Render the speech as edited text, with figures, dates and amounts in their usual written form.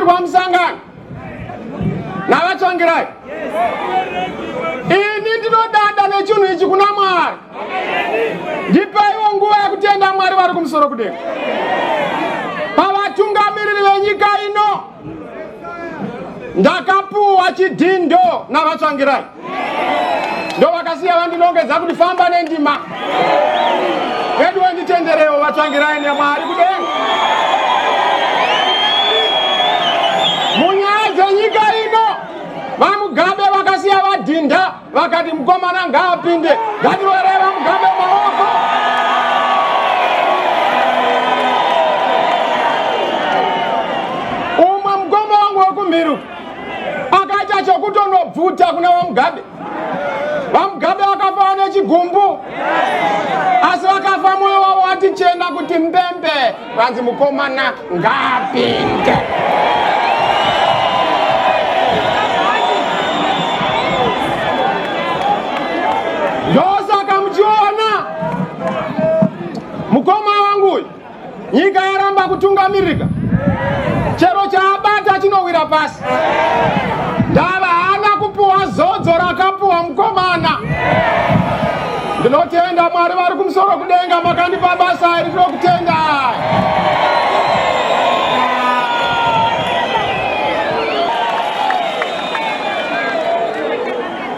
kwa msangano na vatsvangirai ini ndinodada nechinhu ichi kuna Mwari. Ndipeiwo nguva yekutenda Mwari vari kumusoro kudenga. Pavatungamiriri venyika ino ndakapuwa chidhindo navatsvangirai, ndo vakasiya vandinongedza kuti famba nendima vedu nditenderewo vatsvangirai neMwari kudenga. Munyaya dzenyika ino vamugabe vakasiya vadhinda vakati mukomana ngaapinde, ngatiwereva mugabe maoko. Umwe mugomba wangu wekumhiru akaita chokutonobvuta kuna vamugabe. Vamugabe vakafa nechigumbu, asi vakafa mwoyo wavo wati chena kuti mbembe, vanzi mukomana ngaapinde. Ndosaka muchiona mukoma wangu nyika yaramba kutungamirika, chero chaabata chinowira pasi. Ndava hana kupuwa zodzo rakapuwa mukomana. Ndinotenda Mwari vari kumusoro kudenga, makandipa basa iri rokutenda.